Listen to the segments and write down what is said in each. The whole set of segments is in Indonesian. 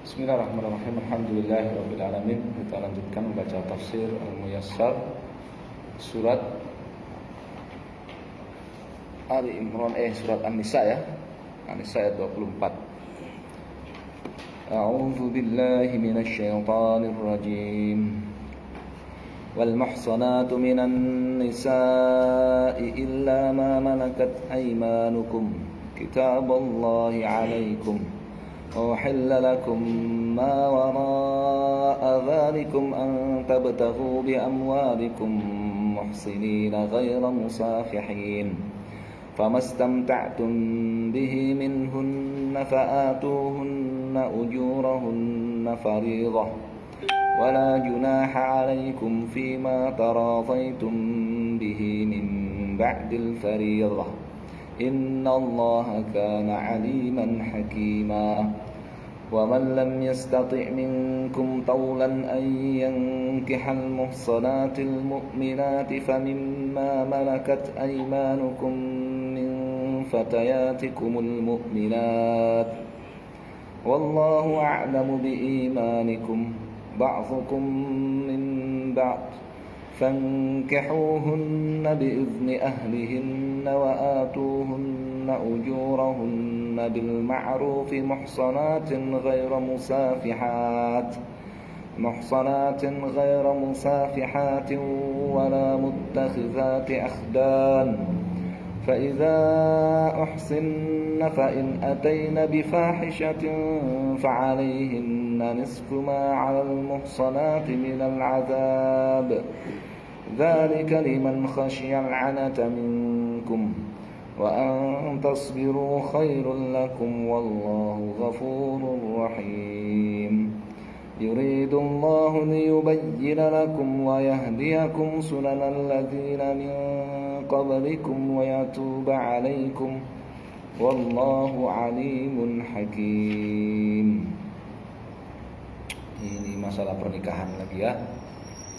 Bismillahirrahmanirrahim. Alhamdulillahirabbil alamin. Kita lanjutkan membaca tafsir Al-Muyassar surat Ali Imran surat An-Nisa ya. An-Nisa ayat 24. A'udzu billahi minasy syaithanir rajim. Wal muhsanatu minan nisa'i illa ma malakat aymanukum kitaballahi 'alaikum. أحل لكم ما وراء ذلكم أن تبتغوا بأموالكم محصنين غير مصافحين فما استمتعتم به منهن فآتوهن أجورهن فريضة ولا جناح عليكم فيما تراضيتم به من بعد الفريضة إن الله كان عليما حكيما ومن لم يستطع منكم طولا أن ينكح المحصنات المؤمنات فمما ملكت أيمانكم من فتياتكم المؤمنات والله أعلم بإيمانكم بعضكم من بعض فانكحوهن بإذن أهلهن وآتوهن أجورهن بالمعروف محصنات غير مسافحات ولا متخذات أخدان فإذا أحصن فإن أتين بفاحشة فعليهن نصف ما على المحصنات من العذاب ذلك لمن خشي العنة منكم وأن تصبروا خير لكم والله غفور رحيم يريد الله ليبين لكم ويهديكم سنن الذين من قبلكم ويتوب عليكم والله عليم حكيم. Ini masalah pernikahan lagi ya.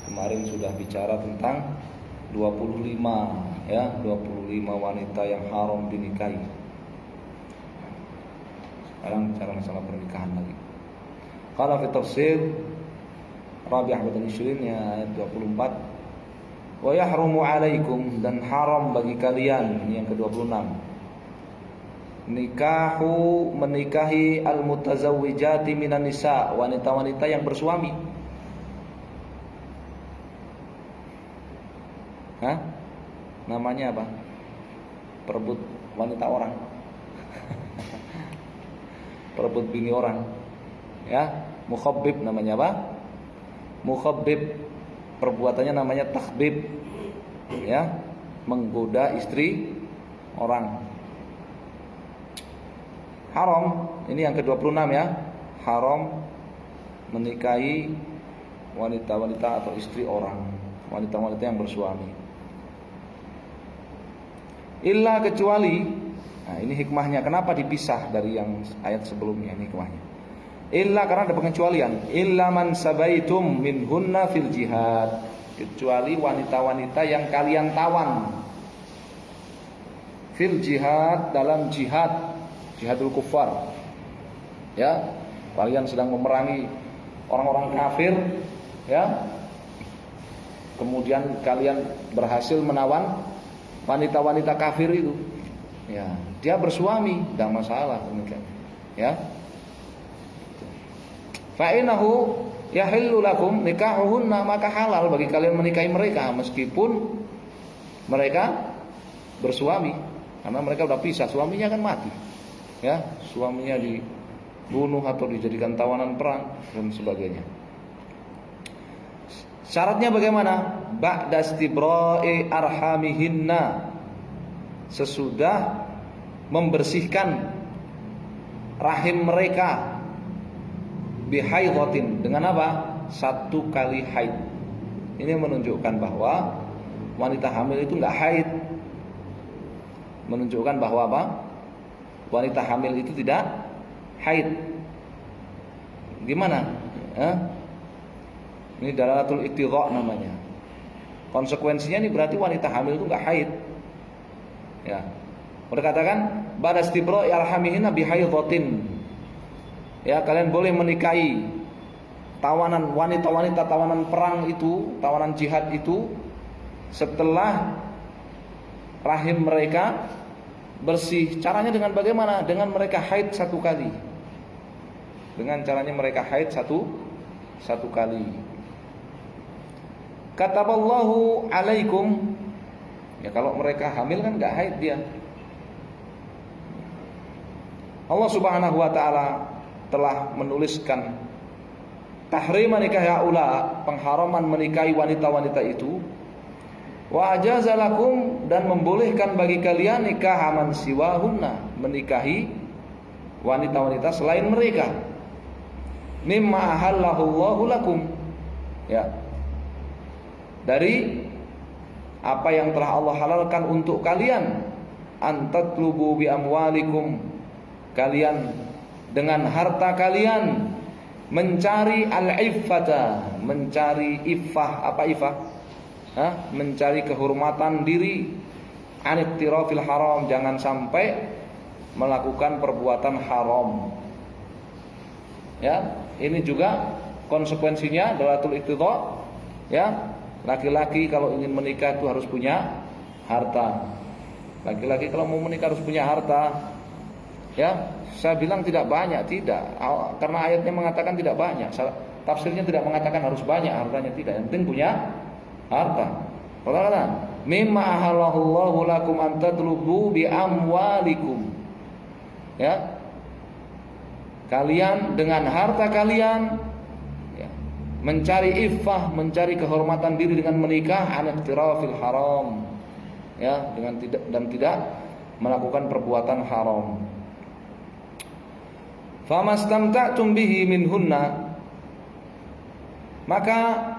Kemarin sudah bicara tentang 25 ya, 25 wanita yang haram dinikahi. Sekarang bicara masalah pernikahan lagi. Qala fi tafsir Rabi' Ahmad al-Ishrin ya ayat 24. Wa yahrumu 'alaikum, dan haram bagi kalian, ini yang ke-26. Menikahi al-mutazawwijati minan nisa, wanita-wanita yang bersuami. Namanya apa? Perebut wanita orang. Perebut bini orang. Ya, mukhabbib namanya apa? Mukhabbib, perbuatannya namanya takhbib. Ya, menggoda istri orang. Haram, ini yang ke-26 ya. Haram menikahi wanita-wanita atau istri orang, wanita-wanita yang bersuami. Illa, kecuali, nah ini hikmahnya, kenapa dipisah dari yang ayat sebelumnya, ini hikmahnya. Illa, karena ada pengecualian. Illa man sabaitum minhunna fil jihad, kecuali wanita-wanita yang kalian tawan fil jihad, dalam jihadul kuffar. Ya, kalian sedang memerangi orang-orang kafir, ya. Kemudian kalian berhasil menawan wanita-wanita kafir itu. Ya, dia bersuami, tidak masalah demikian. Ya. Fa innahu yahillu lakum nikahuhunna, maka halal bagi kalian menikahi mereka meskipun mereka bersuami, karena mereka sudah pisah, suaminya kan mati. Ya, suaminya dibunuh atau dijadikan tawanan perang dan sebagainya. Syaratnya bagaimana? Ba'da istibra'i arhamihinna, sesudah membersihkan rahim mereka, bihaidhatin, dengan apa? 1 kali haid. Ini menunjukkan bahwa wanita hamil itu enggak haid. Menunjukkan bahwa apa? Wanita hamil itu tidak haid. Gimana? Ya. Ini dalalatul iqtidha namanya. Konsekuensinya ini berarti wanita hamil itu enggak haid. Ya. Mereka katakan ba'da istibra'i alhamihina bihaidhatin. Ya, kalian boleh menikahi tawanan wanita-wanita tawanan perang itu, tawanan jihad itu setelah rahim mereka bersih. Caranya dengan bagaimana? Dengan mereka haid satu kali. Dengan caranya mereka haid satu kali. Kataballahu alaikum. Ya, kalau mereka hamil kan enggak haid dia. Allah Subhanahu wa taala telah menuliskan tahrim nikah haula, pengharaman menikahi wanita-wanita itu. Wa ajazalakum, dan membolehkan bagi kalian nikah man siwahunna, menikahi wanita-wanita selain mereka. Mimma ahallahu Allahu lakum. Ya. Dari apa yang telah Allah halalkan untuk kalian, antatlubu bi amwalikum, kalian dengan harta kalian mencari al-iffata, mencari iffah. Apa iffah? Mencari kehormatan diri, anittirafil haram, jangan sampai melakukan perbuatan haram. Ya, ini juga konsekuensinya dalatul iqtidha. Ya, laki-laki kalau ingin menikah itu harus punya harta. Laki-laki kalau mau menikah harus punya harta. Ya, saya bilang tidak banyak, tidak. Karena ayatnya mengatakan tidak banyak. Tafsirnya tidak mengatakan harus banyak hartanya, tidak. Yang penting punya harta. Allah kata, "Mimma ahallallahu lakum an tatlubu bi amwalikum." Ya. Kalian dengan harta kalian, ya, mencari iffah, mencari kehormatan diri dengan menikah, anittirafil haram. Ya, dengan tidak melakukan perbuatan haram. Famastamta'tum bihi minhunna, maka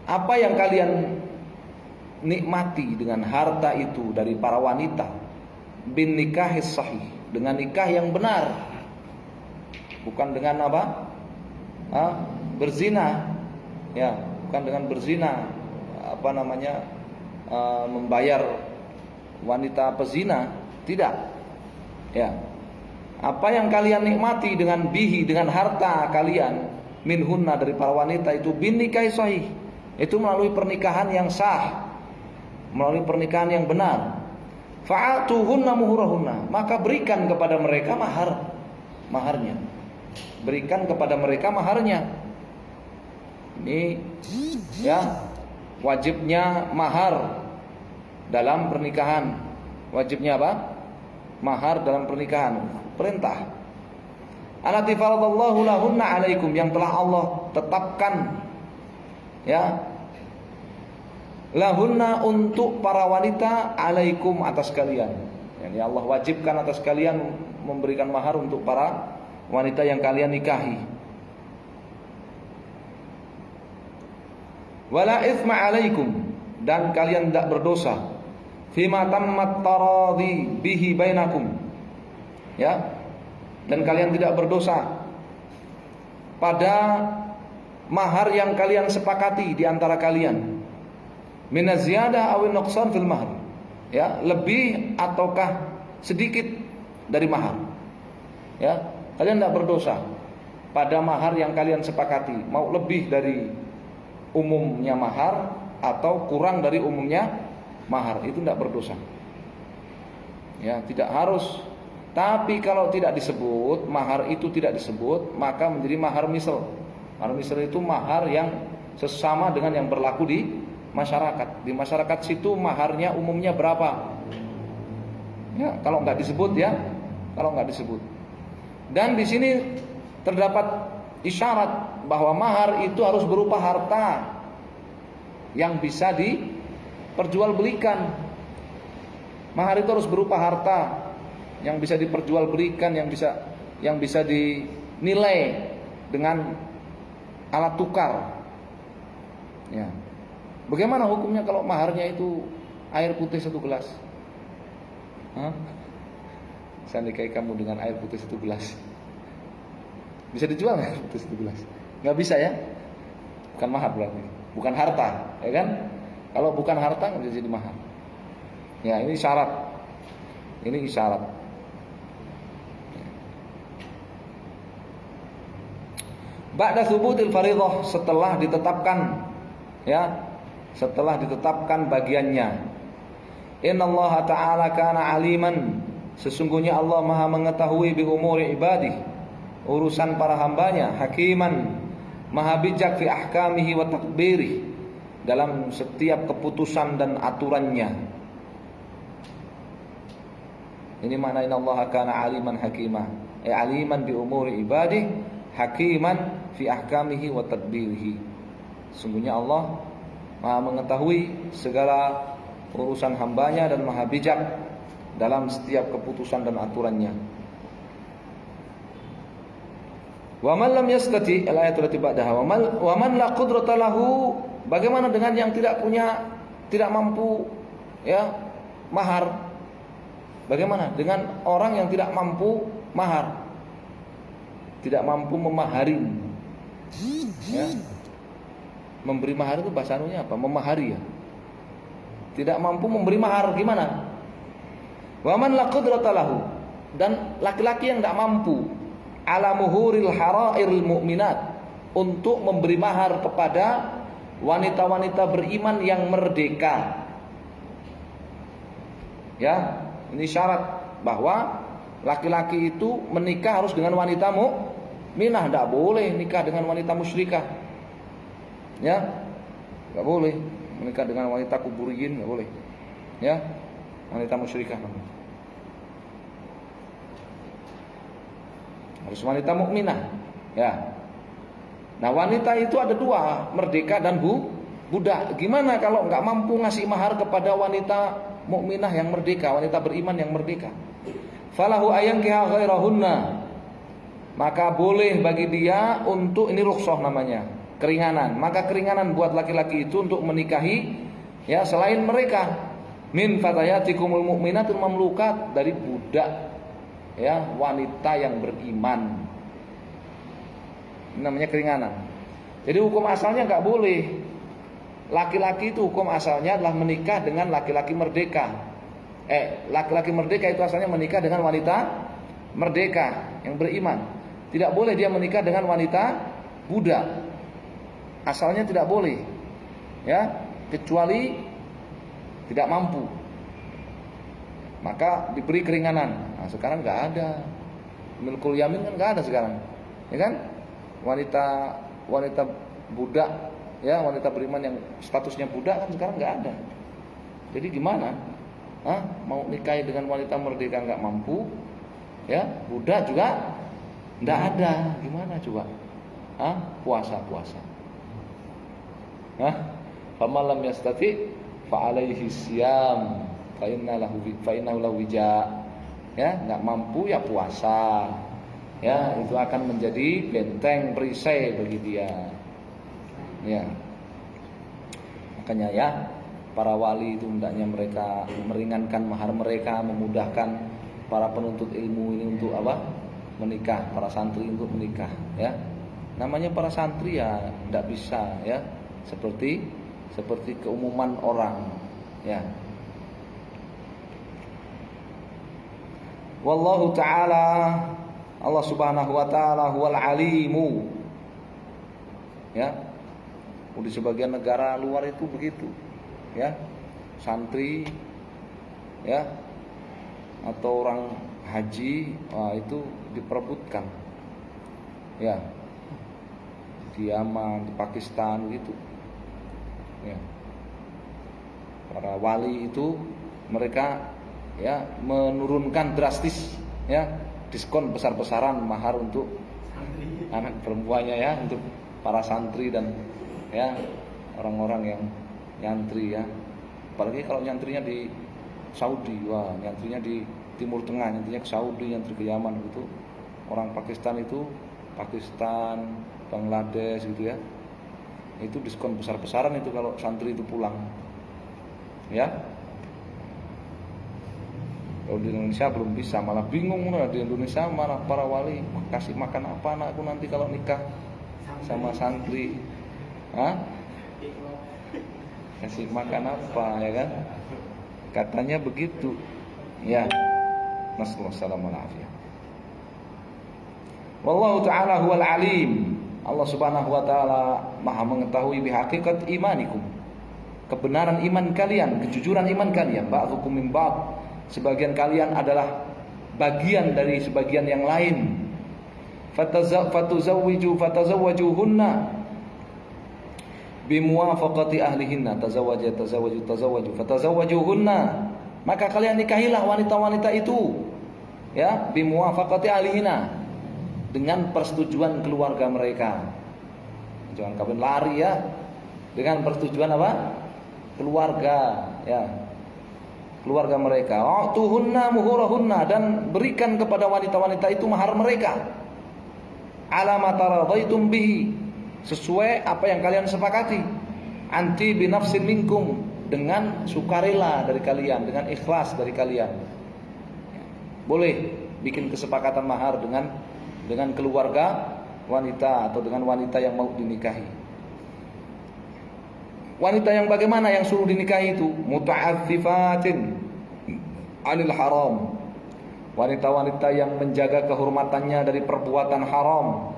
apa yang kalian nikmati dengan harta itu dari para wanita, bin nikahis sahih, dengan nikah yang benar, bukan dengan apa? Berzina. Ya, bukan dengan berzina, membayar wanita pezina, tidak. Ya. Apa yang kalian nikmati dengan bihi, dengan harta kalian, minhunna, dari para wanita itu, bin nikah sahih, itu melalui pernikahan yang sah, melalui pernikahan yang benar. Fa'atuhunna muhurahunna, maka berikan kepada mereka maharnya. Berikan kepada mereka maharnya. Ini ya, wajibnya mahar dalam pernikahan. Wajibnya apa? Mahar dalam pernikahan. Perintah. Allati faradallahu lahunna alaikum, yang telah Allah tetapkan, ya, lahunna, untuk para wanita, alaikum, atas kalian. Yani Allah wajibkan atas kalian memberikan mahar untuk para wanita yang kalian nikahi. Wala itsma alaikum, dan kalian tidak berdosa, fima tammat taradhi bihi bainakum, ya, dan kalian tidak berdosa pada mahar yang kalian sepakati di antara kalian, minaz ziyadah awin nuqsan fil mahr, ya, lebih ataukah sedikit dari mahar. Ya, kalian tidak berdosa pada mahar yang kalian sepakati, mau lebih dari umumnya mahar atau kurang dari umumnya mahar, itu tidak berdosa. Ya, tidak harus. Tapi kalau tidak disebut, mahar itu tidak disebut, maka menjadi mahar misl. Mahar misl itu mahar yang sesama dengan yang berlaku di masyarakat. Di masyarakat situ maharnya umumnya berapa? Ya, kalau nggak disebut, ya, kalau nggak disebut. Dan di sini terdapat isyarat bahwa mahar itu harus berupa harta yang bisa diperjualbelikan. Mahar itu harus berupa harta yang bisa diperjualbelikan, yang bisa dinilai dengan alat tukar. Ya. Bagaimana hukumnya kalau maharnya itu air putih 1 gelas? Saya nikahi kamu dengan air putih 1 gelas. Bisa dijual nggak 117? Nggak bisa ya? Bukan mahar berarti, bukan harta, ya kan? Kalau bukan harta nggak bisa jadi mahar. Ya, ini syarat. Ini syarat. Ba'da thubutil fardhah, setelah ditetapkan, ya, setelah ditetapkan bagiannya. Innallaha ta'ala kana aliman, sesungguhnya Allah Maha mengetahui bi umuri ibadih, urusan para hambanya. Hakiman, Maha bijak fi ahkamihi wa takbirih, dalam setiap keputusan dan aturannya. Ini makna innallaha kana aliman hakimah, aliman bi umuri ibadih, hakiman fi ahkamihi wa tadbirihi. Sungguhnya Allah Maha mengetahui segala urusan hambanya dan Maha bijak dalam setiap keputusan dan aturannya. Wa man lam yastati, ayat allati ba'daha, wa man la qudrata lahu, bagaimana dengan yang tidak mampu, ya, mahar? Bagaimana dengan orang yang tidak mampu mahar? Tidak mampu memahari, ya. Memberi mahar itu bahasa anunya apa? Memahari, ya. Tidak mampu memberi mahar, gimana? Wa man la qudrata lahu, dan laki-laki yang tidak mampu ala muhuril harairil mu'minat, untuk memberi mahar kepada wanita-wanita beriman yang merdeka. Ya, ini syarat bahwa laki-laki itu menikah harus dengan wanita mukminah, tidak boleh nikah dengan wanita musyrikah. Ya, nggak boleh menikah dengan wanita kuburiyin, nggak boleh. Ya, wanita musyrikah. Harus wanita mukminah. Ya. Nah, wanita itu ada dua, merdeka dan budak. Gimana kalau nggak mampu ngasih mahar kepada wanita mukminah yang merdeka, wanita beriman yang merdeka? Falahu ayankiha ghairahunna, maka boleh bagi dia untuk, ini rukhsah namanya, keringanan. Maka keringanan buat laki-laki itu untuk menikahi, ya, selain mereka, min fatayatikumul mu'minatul mamlukat, dari budak, ya, wanita yang beriman. Ini namanya keringanan. Jadi hukum asalnya nggak boleh. Laki-laki itu hukum asalnya adalah menikah dengan laki-laki merdeka. Laki-laki merdeka itu asalnya menikah dengan wanita merdeka yang beriman. Tidak boleh dia menikah dengan wanita budak. Asalnya tidak boleh, ya, kecuali tidak mampu. Maka diberi keringanan. Nah, sekarang nggak ada milkul yamin, kan nggak ada sekarang, ya kan? Wanita budak, ya, wanita beriman yang statusnya budak kan sekarang nggak ada. Jadi gimana? Mau nikahi dengan wanita merdeka nggak mampu, ya, budak juga nggak ada. Gimana coba? Puasa. Famalam yastati fa alaihi siyam fa innahu lahu wija. Ya, nggak mampu ya puasa. Ya, itu akan menjadi benteng perisai bagi dia. Ya. Makanya, ya, para wali itu hendaknya mereka meringankan mahar mereka, memudahkan para penuntut ilmu ini untuk apa? Menikah, para santri untuk menikah, ya. Namanya para santri ya tidak bisa, ya, seperti keumuman orang, ya. Wallahu ta'ala, Allah subhanahu wa ta'ala huwal alimu. Ya. Di sebagian negara luar itu begitu, ya. Santri, ya, atau orang haji, itu diperebutkan. Ya. Di Yaman, di Pakistan gitu. Ya. Para wali itu mereka, ya, menurunkan drastis, ya, diskon besar-besaran mahar untuk anak perempuannya, ya, untuk para santri dan, ya, orang-orang yang nyantri, ya. Apalagi kalau nyantrinya di Saudi, wah, nyantrinya di Timur Tengah, nyantrinya ke Saudi, nyantri ke Yaman gitu. Orang Pakistan itu, Pakistan, Bangladesh gitu, ya. Itu diskon besar-besaran itu kalau santri itu pulang. Ya. Kalau di Indonesia belum bisa, malah bingung. Nah, di Indonesia malah para wali kasih makan apa anakku nanti kalau nikah sama santri. Hah? Kasih makan apa, ya kan? Katanya begitu. Ya. Nasallallahu alaihi. Wallahu ta'ala huwal alim. Allah Subhanahu wa taala Maha mengetahui bihaqiqat imanikum. Kebenaran iman kalian, kejujuran iman kalian. Ba'dhukum min ba'd. Sebagian kalian adalah bagian dari sebagian yang lain. Fatazawwajuhunna bimuwafaqati ahlihinna. Tazawwaju. Fatazawwajuhunna. Maka kalian nikahilah wanita-wanita itu, ya, bimuwafaqati ahlihinna, dengan persetujuan keluarga mereka. Jangan kawin lari, ya. Dengan persetujuan apa? Keluarga, ya. Keluarga mereka. Tuhunna muhurahunna, dan berikan kepada wanita-wanita itu mahar mereka. Ala ma taradaitum bihi, sesuai apa yang kalian sepakati. Anti binafsin minkum, dengan sukarela dari kalian, dengan ikhlas dari kalian. Boleh bikin kesepakatan mahar dengan keluarga wanita atau dengan wanita yang mau dinikahi. Wanita yang bagaimana yang suruh dinikahi itu? Muta'affifatin anil haram. Wanita-wanita yang menjaga kehormatannya dari perbuatan haram.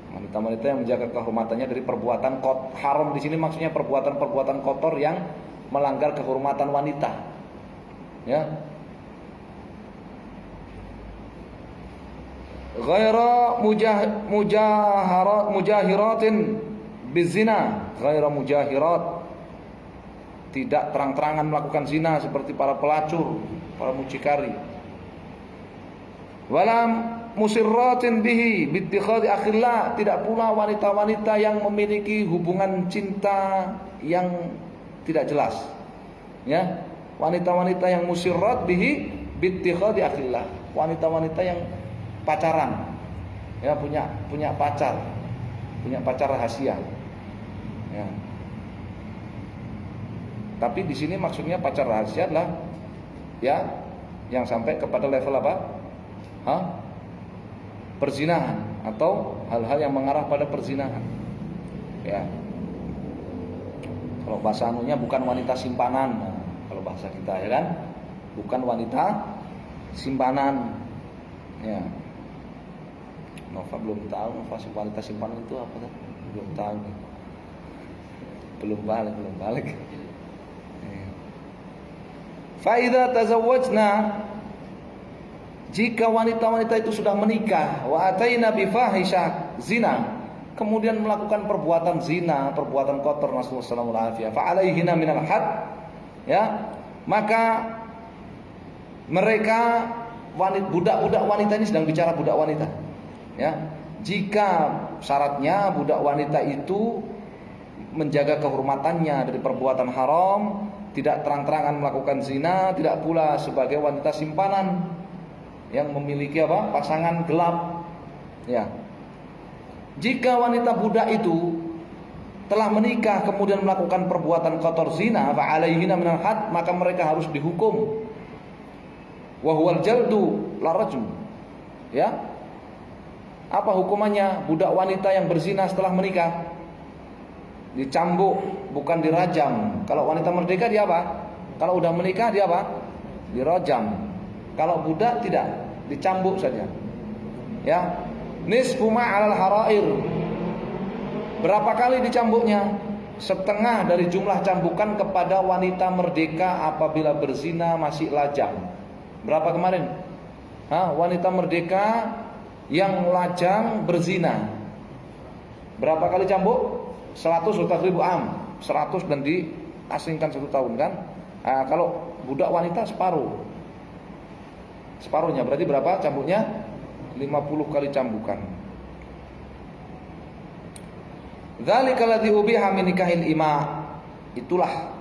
Wanita-wanita yang menjaga kehormatannya dari perbuatan haram di sini maksudnya perbuatan-perbuatan kotor yang melanggar kehormatan wanita. Ya. Ghaira mujahiratin bizina, ghaira mujahirat, tidak terang-terangan melakukan zina seperti para pelacur, para mucikari. Walam musirratin bihi bittikhadhi akhillah, tidak pula wanita-wanita yang memiliki hubungan cinta yang tidak jelas. Ya, wanita-wanita yang musirrat bihi bittikhadhi akhillah, wanita-wanita yang pacaran, ya, punya pacar rahasia, ya. Tapi di sini maksudnya pacar rahasia adalah, ya, yang sampai kepada level apa? Perzinahan atau hal-hal yang mengarah pada perzinahan, ya. Kalau bahasa anunya bukan wanita simpanan, nah, kalau bahasa kita, ya kan, bukan wanita simpanan, ya. Nova belum tahu Nova wanita simpanan itu apa kan? Belum tahu nih. Belum balik. Faida tazawwajna, jika wanita-wanita itu sudah menikah, wa ataina bi fahisyah zina, kemudian melakukan perbuatan zina, perbuatan kotor, nasallallahu alaihi wasallam, fa alaihina minal had, ya, maka mereka budak-budak wanita ini, sedang bicara budak wanita. Ya, jika syaratnya budak wanita itu menjaga kehormatannya dari perbuatan haram, tidak terang-terangan melakukan zina, tidak pula sebagai wanita simpanan yang memiliki apa? Pasangan gelap. Ya. Jika wanita budak itu telah menikah kemudian melakukan perbuatan kotor zina, fa alaihina minal had, maka mereka harus dihukum. Wa huwal jaldu la rajm. Ya. Apa hukumannya budak wanita yang berzina setelah menikah? Dicambuk, bukan dirajam. Kalau wanita merdeka dia apa? Kalau udah menikah dia apa? Dirajam. Kalau budak tidak, dicambuk saja. Ya. Nisfu ma'al harair. Berapa kali dicambuknya? Setengah dari jumlah cambukan kepada wanita merdeka apabila berzina masih lajang. Berapa kemarin? Wanita merdeka yang lajang berzina, berapa kali cambuk? 100 ribu am, 100 dan diasingkan 1 tahun kan? Kalau budak wanita separuhnya berarti berapa cambuknya? 50 kali cambukan. Dzalika ladzi ubiha min nikahil ima, itulah,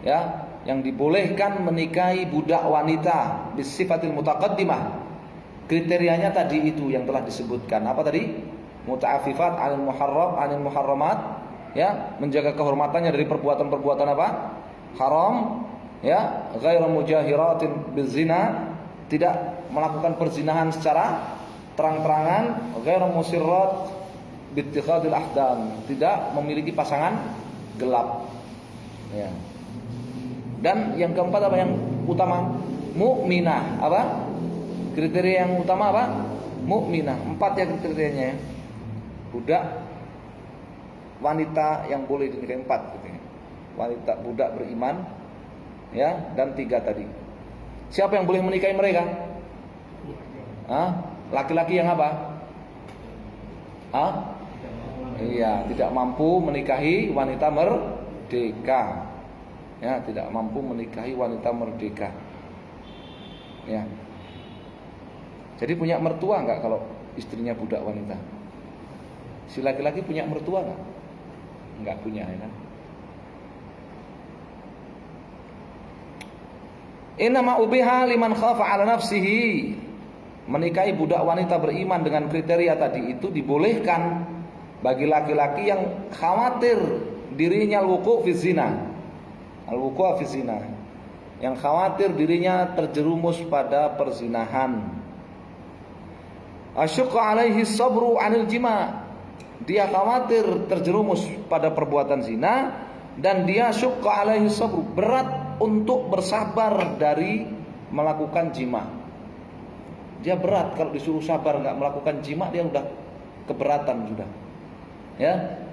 ya, yang dibolehkan menikahi budak wanita bisifatil mutaqaddimah. Kriterianya tadi itu yang telah disebutkan. Apa tadi? Muta'affifat 'anil muharramat, ya, menjaga kehormatannya dari perbuatan-perbuatan apa? Haram, ya, ghairu mujahiratin bizina, tidak melakukan perzinahan secara terang-terangan, ghairu musirrat bittikhadil ahdan, tidak memiliki pasangan gelap. Ya. Dan yang keempat apa yang utama? Mukminah. Apa? Kriteria yang utama apa? Mukminah. 4 ya kriterianya ya. Budak, wanita yang boleh dinikahi 4 gitu ya. Wanita, budak beriman, ya, dan 3 tadi. Siapa yang boleh menikahi mereka? Laki-laki yang apa? Iya, tidak mampu menikahi wanita merdeka. Ya, tidak mampu menikahi wanita merdeka. Ya. Jadi punya mertua enggak kalau istrinya budak wanita? Si laki-laki punya mertua enggak? Enggak punya, ya kan? Innama ubiha liman khafa 'ala nafsihi. Menikahi budak wanita beriman dengan kriteria tadi itu dibolehkan bagi laki-laki yang khawatir dirinya al-wuqu' fi zina. Al-wuqu' fi zina. Yang khawatir dirinya terjerumus pada perzinahan. Asyqa 'alaihi sabru 'anil jima'. Dia khawatir terjerumus pada perbuatan zina dan dia syaqqa 'alaihi sabru, berat untuk bersabar dari melakukan jima. Dia berat kalau disuruh sabar enggak melakukan jima, dia udah keberatan sudah. Ya.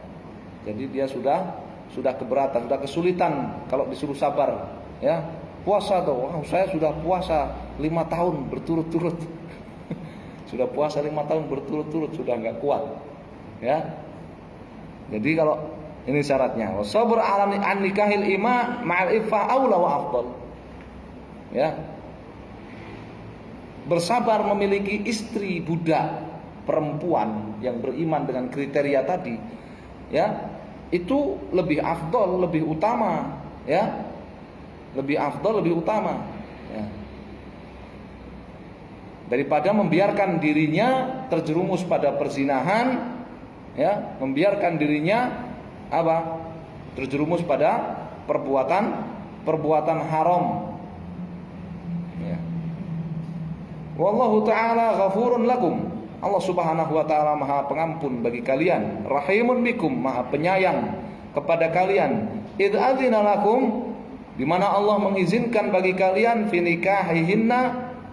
Jadi dia sudah keberatan, sudah kesulitan kalau disuruh sabar, ya. Puasa tuh, saya sudah puasa 5 tahun berturut-turut. Sudah puasa 5 tahun berturut-turut, sudah enggak kuat. Ya. Jadi kalau ini syaratnya, sabr 'ala an-nikahil ima ma'al iffa aula wa afdal. Ya. Bersabar memiliki istri budak perempuan yang beriman dengan kriteria tadi, ya, itu lebih afdal, lebih utama, ya. Lebih afdal, lebih utama, ya. Daripada membiarkan dirinya terjerumus pada perzinahan, ya, membiarkan dirinya apa? Terjerumus pada perbuatan haram. Ya. Wallahu ta'ala ghafurun lakum. Allah Subhanahu wa taala Maha Pengampun bagi kalian, Rahimun bikum, Maha Penyayang kepada kalian. Idz adzina lakum, di mana Allah mengizinkan bagi kalian fi nikahihinna,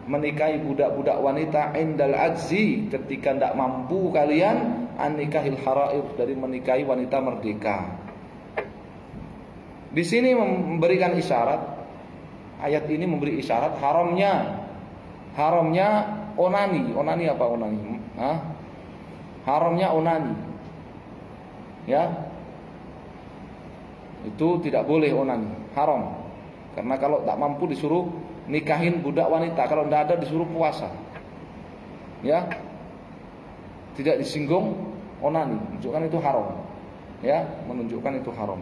menikahi budak-budak wanita indal ajzi, ketika tidak mampu kalian an nikahil harair, dari menikahi wanita merdeka. Di sini memberikan isyarat, ayat ini memberi isyarat haramnya onani. Onani apa onani? Haramnya onani. Ya. Itu tidak boleh onani, haram. Karena kalau tak mampu disuruh nikahin budak wanita, kalau tidak ada disuruh puasa. Ya. Tidak disinggung onani, menunjukkan itu haram. Ya, menunjukkan itu haram.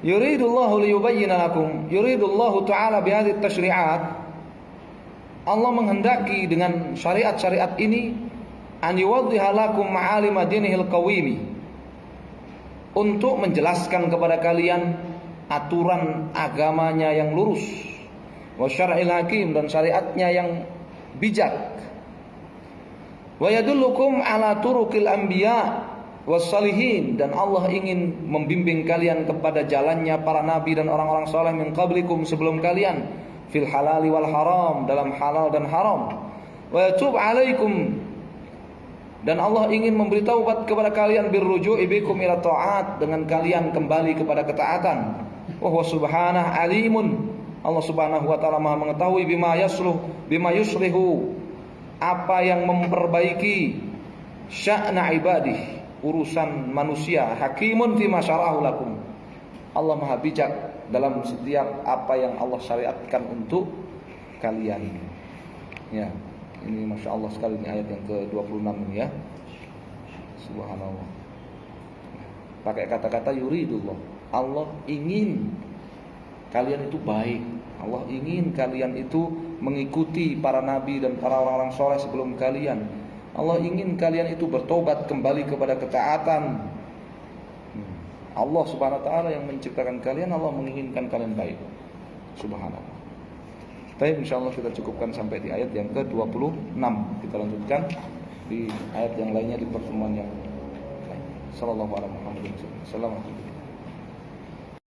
Yuridullahu liyubayyina lakum, yuridullahu ta'ala bihadhihi tasyri'at. Allah menghendaki dengan syariat-syariat ini an yuwaddiha lakum ma'alima dinihil qawimi, untuk menjelaskan kepada kalian aturan agamanya yang lurus, wa syar'il hakim, dan syariatnya yang bijak, wa yadullukum ala turuqil anbiya wassalihin, dan Allah ingin membimbing kalian kepada jalannya para nabi dan orang-orang saleh min qablikum, sebelum kalian, fil halali wal haram, dalam halal dan haram, wa yatub alaikum, dan Allah ingin memberi taubat kepada kalian birruju'i bikum ila ta'at, dengan kalian kembali kepada ketaatan. Wa huwa subhanahu alimun, Allah Subhanahu wa taala Maha mengetahui bima yuslihu, apa yang memperbaiki sya'na ibadih, urusan manusia. Hakimun fima syara'ahu lakum, Allah Maha bijak dalam setiap apa yang Allah syariatkan untuk kalian. Ya, ini Masya Allah sekali, ini ayat yang ke-26 ini ya. Subhanallah. Pakai kata-kata yuridullah, Allah ingin kalian itu baik, Allah ingin kalian itu mengikuti para nabi dan para orang-orang soleh sebelum kalian. Allah ingin kalian itu bertobat kembali kepada ketaatan. Allah Subhanahu wa taala yang menciptakan kalian, Allah menginginkan kalian baik. Subhanallah. Baik, insyaallah kita cukupkan sampai di ayat yang ke-26. Kita lanjutkan di ayat yang lainnya di pertemuan yang lain. Sallallahu alaihi wasallam.